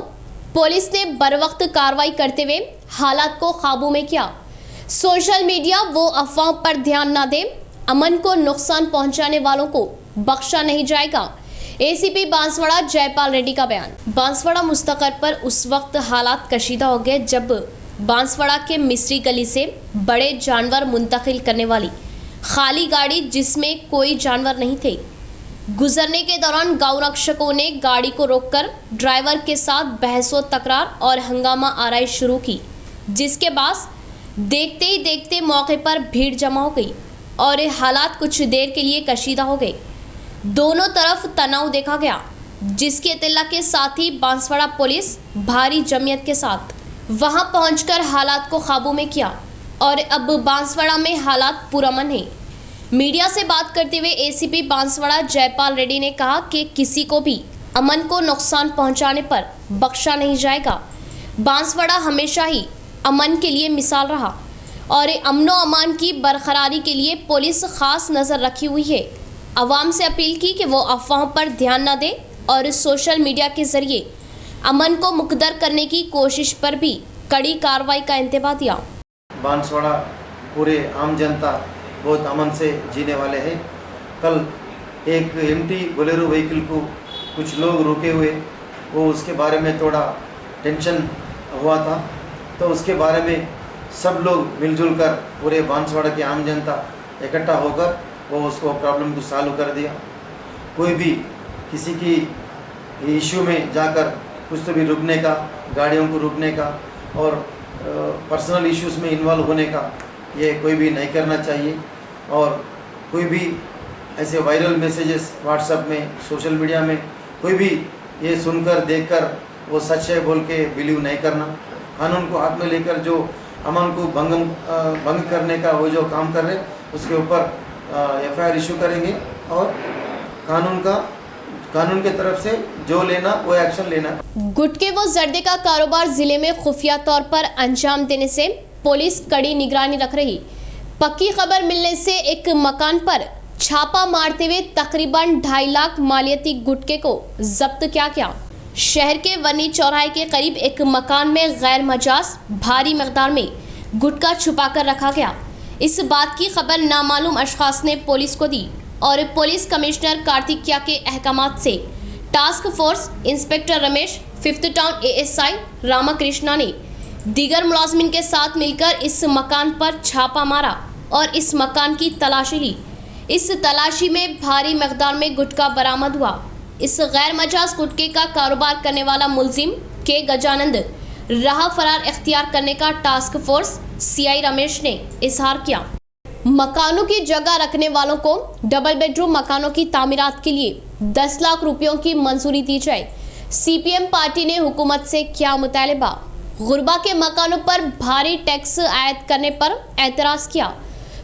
पुलिस ने बरवक्त कार्रवाई करते हुए हालात को काबू में किया। सोशल मीडिया वो अफवाहों पर ध्यान न दे, अमन को नुकसान पहुंचाने वालों को बख्शा नहीं जाएगा। एसीपी बांसवाड़ा जयपाल रेड्डी का बयान। बांसवाड़ा मुस्तकर पर उस वक्त हालात कशीदा हो गए जब बांसवाड़ा के मिस्री गली से बड़े जानवर मुंतकिल करने वाली खाली गाड़ी, जिसमें कोई जानवर नहीं थे, गुजरने के दौरान गांव रक्षकों ने गाड़ी को रोककर ड्राइवर के साथ बहसो तकरार और हंगामा आराई शुरू की, जिसके बाद देखते ही देखते मौके पर भीड़ जमा हो गई और हालात कुछ देर के लिए कशीदा हो गए। दोनों तरफ तनाव देखा गया, जिसकी इत्तला के साथ ही बांसवाड़ा पुलिस भारी जमीयत के साथ वहां पहुंचकर हालात को काबू में किया और अब बांसवाड़ा में हालात पुरअमन है। मीडिया से बात करते हुए एसीपी बांसवाड़ा जयपाल रेड्डी ने कहा कि किसी को भी अमन को नुकसान पहुंचाने पर बख्शा नहीं जाएगा। बांसवाड़ा हमेशा ही अमन के लिए मिसाल रहा और अमनो अमान की बरकरारी के लिए पुलिस खास नज़र रखी हुई है। अवाम से अपील की कि वो अफवाहों पर ध्यान न दे और सोशल मीडिया के जरिए अमन को मुकद्दर करने की कोशिश पर भी कड़ी कार्रवाई का इंतबाह दिया। बांसवाड़ा पूरे आम जनता बहुत अमन से जीने वाले हैं। कल एक एम्प्टी बोलेरो व्हीकल को कुछ लोग रोके हुए, वो उसके बारे में थोड़ा टेंशन हुआ था, तो उसके बारे में सब लोग मिलजुल कर पूरे बांसवाड़ा की आम जनता इकट्ठा होकर वो उसको प्रॉब्लम को सॉल्व कर दिया। कोई भी किसी की इशू में जाकर कुछ तो भी रुकने का, गाड़ियों को रुकने का और पर्सनल इश्यूज़ में इन्वॉल्व होने का ये कोई भी नहीं करना चाहिए। और कोई भी ऐसे वायरल मैसेजेस व्हाट्सएप में, सोशल मीडिया में कोई भी ये सुनकर देखकर वो सच है बोल के बिलीव नहीं करना। कानून को हाथ में लेकर जो अमन को भंग करने का वो जो काम कर रहे उसके ऊपर एफआईआर इशू करेंगे और कानून के तरफ से जो लेना वो एक्शन लेना। गुटके व जर्दे का कारोबार जिले में खुफिया तौर पर अंजाम देने से पुलिस कड़ी निगरानी रख रही। पक्की खबर मिलने से एक मकान पर छापा मारते हुए तकरीबन 2.5 लाख मालियती गुटके को जब्त किया। शहर के वनी चौराहे के करीब एक मकान में गैर मजाज भारी मकदार में गुटखा छुपाकर रखा गया। इस बात की खबर नामालूम अशखास ने पुलिस को दी और पुलिस कमिश्नर कार्तिकिया के अहकामात से task force inspector Ramesh, 5th town ASI Ramakrishna ने दीगर मुलाजिमिन के साथ मिलकर इस मकान पर छापा मारा और इस मकान की तलाशी ली। इस तलाशी में भारी मकदार में गुटखा बरामद हुआ। इस गैर मजाज गुटखे का कारोबार करने वाला मुलजिम के गजानंद राह फरार इख्तियार करने का टास्क फोर्स सीआई रमेश ने इजहार किया। मकानों की जगह रखने वालों को डबल बेडरूम मकानों की तामीरात के लिए 10 लाख रुपयों की मंजूरी दी जाए। सीपीएम पार्टी ने हुकूमत से किया मुतालबा। गुरबा के मकानों पर भारी टैक्स आयद करने पर एतराज़ किया।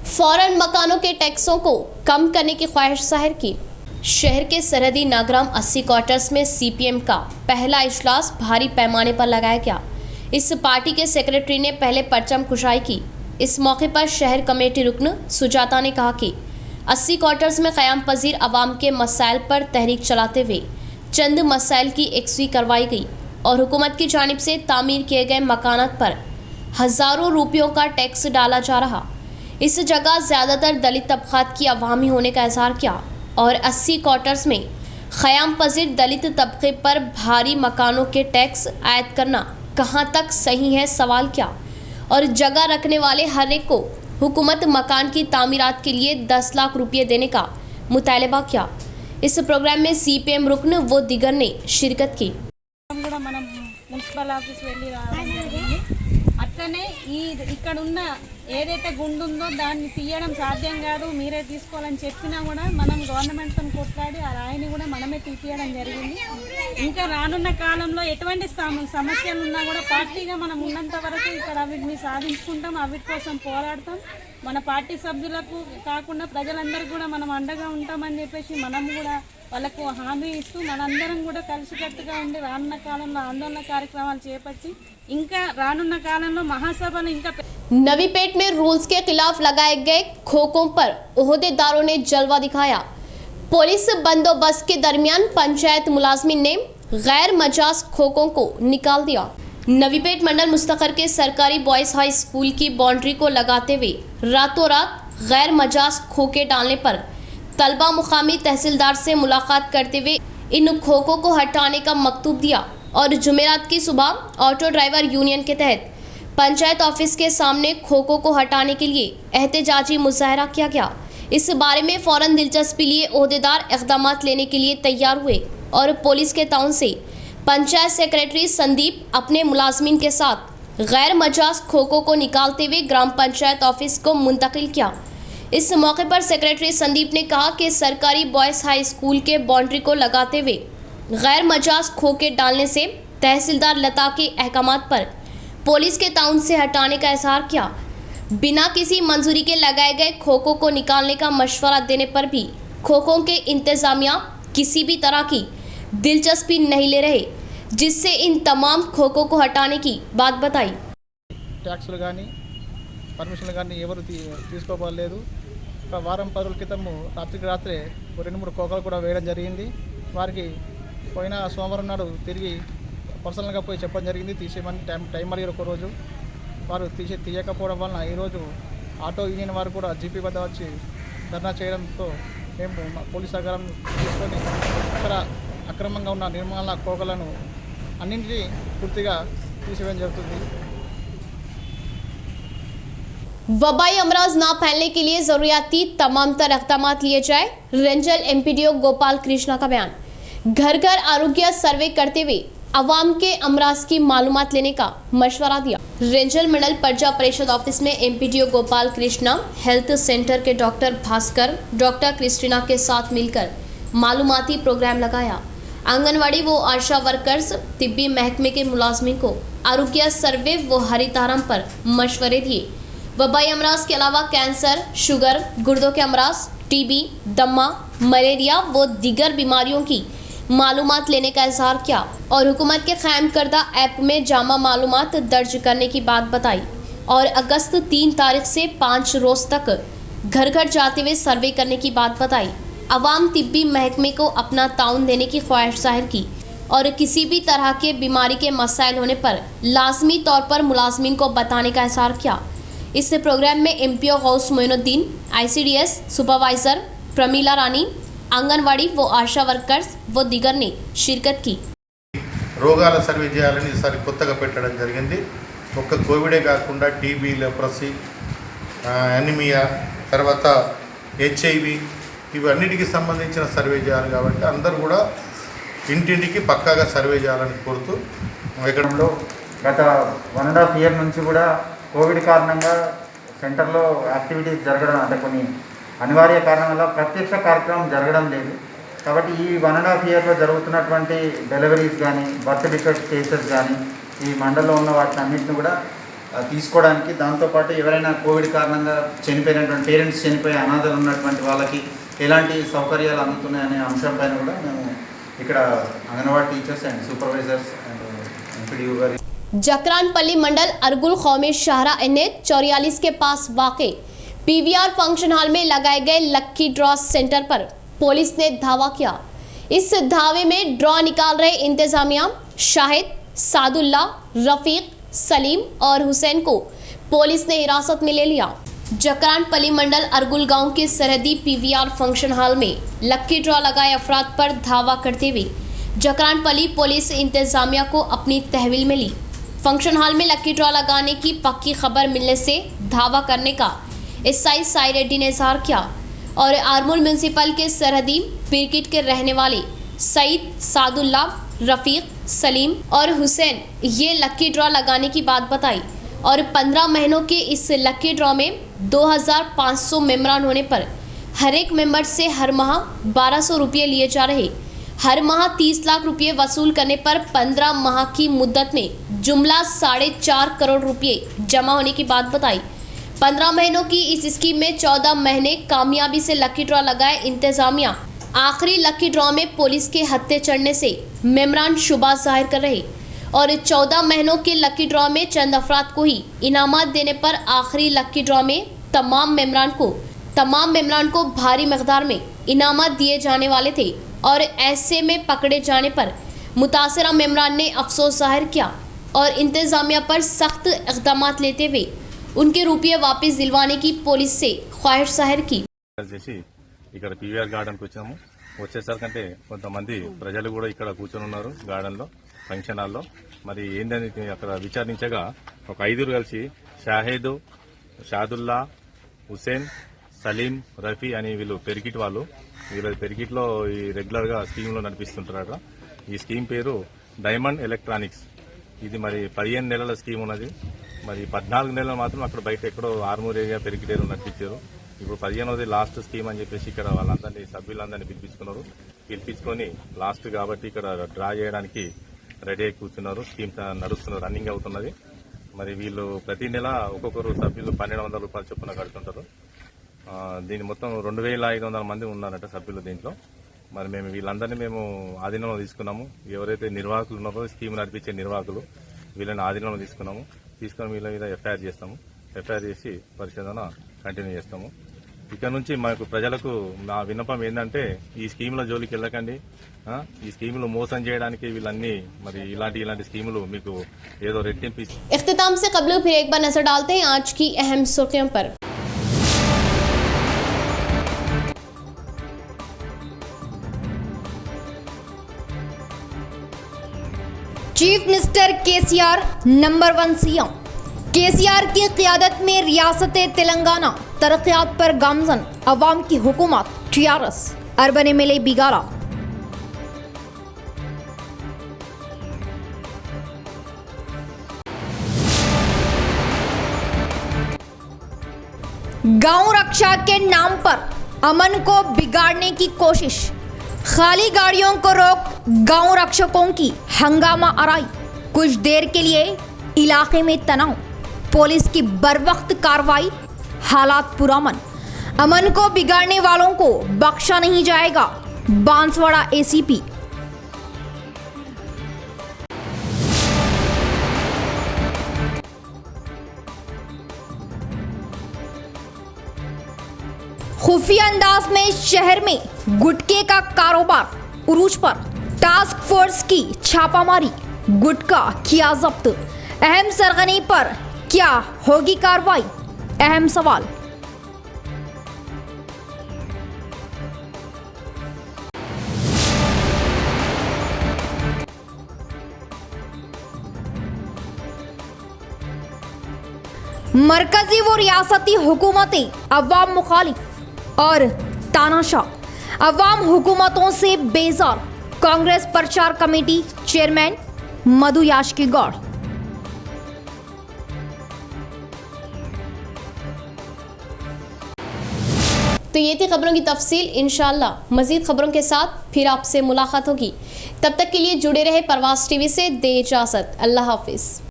फौरन मकानों के टैक्सों को कम करने की ख्वाहिश जाहिर की। शहर के सरहदी नागराम 80 क्वार्टर्स में सीपीएम का पहला इजलास भारी पैमाने पर लगाया गया। इस पार्टी के सेक्रेटरी ने पहले परचम कुशाई की। इस मौके पर शहर कमेटी रुकन सुजाता ने कहा कि 80 क्वार्टर्स में क़याम पजीर अवाम के मसाइल पर तहरीक चलाते हुए चंद मसाइल की एकसुई करवाई गई और हुकूमत की जानिब से तामीर किए गए मकानात पर हज़ारों रुपयों का टैक्स डाला जा रहा। इस जगह ज़्यादातर दलित तबक़ात की अवामी होने का इज़हार किया और 80 क्वार्टर्स में क़याम पजीर दलित तबके पर भारी मकानों के टैक्स आयद करना कहाँ तक सही है सवाल किया और जगह रखने वाले हर एक को हुकूमत मकान की तामीरात के लिए 10 लाख रुपये देने का मुतालबा किया। इस प्रोग्राम में सीपीएम रुकन व दिगर ने शिरकत की। మున్సిపల్ ఆఫీస్ వెళ్ళి రావడం జరిగింది। అట్లనే ఇక్కడ ఉన్న ఏదైతే గుండు ఉందో దాన్ని తీయడం సాధ్యం కాదు, మీరే తీసుకోవాలని చెప్పినా కూడా మనం గవర్నమెంట్తో కొట్లాడి ఆ రాయిని కూడా మనమే తీయడం జరిగింది। ఇంకా రానున్న కాలంలో ఎటువంటి సమస్యలు ఉన్నా కూడా పార్టీగా మనం ఉన్నంత వరకు ఇక్కడ వీటిని సాధించుకుంటాం, వీటి కోసం పోరాడతాం। మన పార్టీ సభ్యులకు కాకుండా ప్రజలందరికీ కూడా మనం అండగా ఉంటామని చెప్పేసి మనం కూడా వాళ్ళకు హామీ ఇస్తూ మనందరం కూడా కలిసికట్టుగా ఉండి రానున్న కాలంలో ఆందోళన కార్యక్రమాలు చేపట్టి ఇంకా రానున్న కాలంలో మహాసభను ఇంకా। नवीपेट में रूल्स के खिलाफ लगाए गए खोखों पर ओहदेदारों ने जलवा दिखाया। पुलिस बंदोबस्त के दरमियान पंचायत मुलाजमिन ने गैर मजाज खोखों को निकाल दिया। नवीपेट मंडल मुस्तखर के सरकारी बॉयज हाई स्कूल की बाउंड्री को लगाते हुए रातों रात गैर मजाज खोखे डालने पर तलबा मुकामी तहसीलदार से मुलाकात करते हुए इन खोखों को हटाने का मकतूब दिया और जुमेरात की सुबह ऑटो ड्राइवर यूनियन के तहत पंचायत ऑफिस के सामने खोखों को हटाने के लिए एहतजाजी मुजाहरा किया गया। इस बारे में फ़ौरन दिलचस्पी लिए ओहदेदार इक़दाम लेने के लिए तैयार हुए और पुलिस के ताउन से पंचायत सेक्रेटरी संदीप अपने मुलाजमीन के साथ गैर मजाज खोखों को निकालते हुए ग्राम पंचायत ऑफिस को मुंतकिल किया। इस मौके पर सेक्रेटरी संदीप ने कहा कि सरकारी बॉयज़ हाई स्कूल के बाउंड्री को लगाते हुए गैर मजाज खोखे डालने से तहसीलदार लता के अहकामात पर पुलिस के ताउन से हटाने का इज़हार किया। बिना किसी मंजूरी के लगाए गए खोखों को निकालने का मशवरा देने पर भी खोखों के इंतज़ामिया किसी भी तरह की दिलचस्पी नहीं ले रहे, जिससे इन तमाम खोखों को हटाने की बात बताई। ట్యాక్సులు కానీ పర్మిషన్లు కానీ ఎవరు తీసుకోలేదు। ఒక వారం 10 రోజుల క్రితం రాత్రికి రాత్రే 2-3 కోకలు కూడా వేయడం జరిగింది। వారికి పోయిన సోమవారం నాడు తిరిగి పర్సనల్గా పోయి చెప్పడం జరిగింది తీసేయమని। టైం అడిగారు ఒక రోజు, వారు తీయకపోవడం వలన ఈరోజు ఆటో యూనియన్ వారు కూడా జీపీ వద్ద వచ్చి ధర్నా చేయడంతో మేము పోలీస్ సహకారం తీసుకొని అక్కడ అక్రమంగా ఉన్న నిర్మాణ కోకలను అన్నింటినీ పూర్తిగా తీసివేయడం జరుగుతుంది। वबाई अमराज ना फैलने के लिए ज़रूरियाती तमाम तर इक़दाम लिए जाए। रेंजल एमपीडीओ गोपाल कृष्णा का बयान। घर घर आरोग्य सर्वे करते हुए अवाम के अमराज की मालूमात लेने का मशवरा दिया। रेंजल मंडल प्रजा परिषद ऑफिस में MPDO Gopal Krishna health centre के डॉक्टर भास्कर डॉक्टर क्रिस्टीना के साथ मिलकर मालूमाती प्रोग्राम लगाया। आंगनवाड़ी व आशा वर्कर्स तिब्बी महकमे के मुलाजमिन को आरोग्य सर्वे व हरितारम पर मशवरे दिए। वबाई अमराज के अलावा कैंसर, शुगर, गुर्दों के अमराज, टीबी, दमा, मलेरिया व दीगर बीमारियों की मालूमात लेने का इज़हार किया और हुकूमत के क़ायम करदा ऐप में जामा मालूमात दर्ज करने की बात बताई और अगस्त 3 तारीख से 5 रोज़ तक घर घर जाते हुए सर्वे करने की बात बताई। अवाम तिब्बी महकमे को अपना ताउन देने की ख्वाहिश जाहिर की और किसी भी तरह के बीमारी के मसाइल होने पर लाजमी तौर पर मुलाजमीन को बताने का इज़हार किया। इस प्रोग्राम में MPO Ghouse Moinuddin, ICDS supervisor Pramila Rani, anganwadi व आशा वर्कर्स व दिगर ने शिरकत की। రోగాల సర్వే చేయాలని ఈసారి కొత్తగా పెట్టడం జరిగింది। ఒక్క కోవిడే కాకుండా టీబీ, లెప్రసీ, ఎనిమియా, తర్వాత HIV ఇవన్నిటికి సంబంధించిన సర్వే చేయాలి కాబట్టి అందరూ కూడా ఇంటింటికి పక్కాగా సర్వే చేయాలని కోరుతూ ఎక్కడంలో గత 1.5 ఇయర్ నుంచి కూడా కోవిడ్ కారణంగా సెంటర్లో యాక్టివిటీస్ జరగడం అంటే కొన్ని అనివార్య కారణాల వల్ల ప్రత్యక్ష కార్యక్రమం జరగడం లేదు। కాబట్టి ఈ 1.5 ఇయర్లో జరుగుతున్నటువంటి డెలివరీస్ కానీ బర్త్ డిఫెక్ట్ కేసెస్ కానీ ఈ మండలంలో ఉన్న వాటిని అన్నింటిని కూడా తీసుకోవడానికి, దాంతోపాటు ఎవరైనా కోవిడ్ కారణంగా చనిపోయినటువంటి పేరెంట్స్ చనిపోయి అనాథలు ఉన్నటువంటి వాళ్ళకి ఎలాంటి సౌకర్యాలు అందుతున్నాయనే అంశంపైన కూడా మేము ఇక్కడ anganwadi teachers and supervisors and MPDO గారి जकरानपल्ली मंडल अरगुल कौमी शाहरा NH 44 के पास वाक़े PVR फंक्शन हॉल में लगाए गए लक्की ड्रॉ सेंटर पर पुलिस ने धावा किया। इस धावे में ड्रॉ निकाल रहे इंतजामिया शाहिद, सादुल्ला, रफीक, सलीम और हुसैन को पुलिस ने हिरासत में ले लिया। जकरानपल्ली मंडल अरगुल गांव के सरहदी PVR फंक्शन हॉल में लक्की ड्रॉ लगाए अफराद पर धावा करते हुए जकरानपल्ली पुलिस इंतजामिया को अपनी तहवील में ली। फंक्शन हॉल में लक्की ड्रॉ लगाने की पक्की खबर मिलने से धावा करने का एसआई साई रेड्डी ने इजहार किया और आरमूर म्यूनसिपल के सरहदी पिरकिट के रहने वाले सईद, सादुल्ला, रफीक, सलीम और हुसैन ये लक्की ड्रॉ लगाने की बात बताई और 15 महीनों के इस लक्की ड्रॉ में 2500 मेम्बरान होने पर हर एक मेंबर से हर माह 1200 रुपये लिए जा रहे। हर माह 30 लाख रुपये वसूल करने पर 15 माह की मुद्दत में जुमला 4.5 करोड़ रुपये जमा होने की बात बताई। 15 महीनों की इस स्कीम में 14 महीने कामयाबी से लकी ड्रॉ लगाए इंतजामिया आखिरी लकी ड्रॉ में पुलिस के हत्थे चढ़ने से मेम्बरान शुबा जाहिर कर रहे और 14 महीनों के लकी ड्रॉ में चंद अफराद को ही इनामात देने पर आखिरी लकी ड्रॉ में तमाम मेम्बरान को भारी मकदार में इनामात दिए जाने वाले थे और ऐसे में पकड़े जाने पर मुतासरा मेम्बरान ने अफसोस जाहिर किया और इंतजामिया पर सख्त इक़दाम लेते हुए उनके रुपये वापस दिलवाने की पुलिस से ख्वाहिश जाहिर की। ఇక్కడ పీవీఆర్ గార్డెన్కి వచ్చాము. వచ్చేసరికంటే కొంతమంది ప్రజలు కూడా ఇక్కడ కూర్చొని ఉన్నారు గార్డెన్లో ఫంక్షన్ హాల్లో. మరి ఏందని అక్కడ విచారించగా ఒక 5 కలిసి షాహిద్, షాదుల్లా, హుసేన్, సలీం, రఫీ అని వీళ్ళు పెరికిట్ వాళ్ళు. వీళ్ళ పెరికిట్లో ఈ రెగ్యులర్గా స్కీమ్లో నడిపిస్తుంటారట. ఈ స్కీమ్ పేరు డైమండ్ ఎలక్ట్రానిక్స్. ఇది మరి 15 నెలల స్కీమ్ ఉన్నది. మరి 14 నెలలు మాత్రం అక్కడ బయట ఎక్కడో ఆర్మూర్ ఏరియా పెరికిటేరు నడిపించారు. ఇప్పుడు 15వది లాస్ట్ స్కీమ్ అని చెప్పేసి ఇక్కడ వాళ్ళందరినీ సభ్యులందరినీ పిలిపించుకొని లాస్ట్ కాబట్టి ఇక్కడ డ్రా చేయడానికి రెడీ అయి కూర్చున్నారు. స్కీమ్ నడుస్తున్నారు, రన్నింగ్ అవుతున్నది. మరి వీళ్ళు ప్రతి నెల ఒక్కొక్కరు సభ్యులు 1200 రూపాయలు చొప్పున కడుతుంటారు. దీని మొత్తం 2500 మంది ఉన్నారట సభ్యులు దీంట్లో. మరి మేము వీళ్ళందరినీ మేము ఆధీనంలో తీసుకున్నాము. ఎవరైతే నిర్వాహకులు ఉన్నారో స్కీమ్ నడిపించే నిర్వాహకులు వీళ్ళని ఆధీనంలో తీసుకొని వీళ్ళ మీద ఎఫ్ఐఆర్ చేస్తాము. ఎఫ్ఐఆర్ చేసి పరిశోధన కంటిన్యూ చేస్తాము. ఇక్కడ నుంచి మాకు ప్రజలకు నా విన్నపం ఏంటంటే ఈ స్కీముల జోలికి వెళ్ళకండి. ఈ స్కీములు మోసం చేయడానికి వీళ్ళన్నీ మరి ఇలాంటి స్కీములు మీకు ఏదో రెట్టింపు. इख्तिताम से कबल फिर एक बार नजर डालते हैं आज की अहम सुर्खियों पर। Chief minister KCR number 1 CM. KCR की क़ियादत में रियासत तेलंगाना तरक्यात पर गामजन, अवाम की हुकूमत TRS। अर्बन MLA बिगाड़ा। गांव रक्षा के नाम पर अमन को बिगाड़ने की कोशिश। खाली गाड़ियों को रोक गांव रक्षकों की हंगामा आराई। कुछ देर के लिए इलाके में तनाव, पुलिस की बरवक्त कार्रवाई, हालात पुरअमन। अमन को बिगाड़ने वालों को बख्शा नहीं जाएगा, बांसवाड़ा ACP। खुफिया अंदाज में शहर में गुटके का कारोबार उरूज पर। टास्क फोर्स की छापामारी, गुटका किया जब्त। अहम सरगनी पर क्या होगी कार्रवाई? अहम सवाल। मरकजी व रियासती हुकूमतें अवाम मुखालिफ और तानाशाह, अवाम हुकूमतों से बेजार। कांग्रेस प्रचार कमेटी चेयरमैन मधु याशकी गौड़। तो ये थी खबरों की तफसील। इंशाअल्लाह मजीद खबरों के साथ फिर आपसे मुलाकात होगी। तब तक के लिए जुड़े रहे परवास टीवी से। दे इजाजत। अल्लाह हाफिज।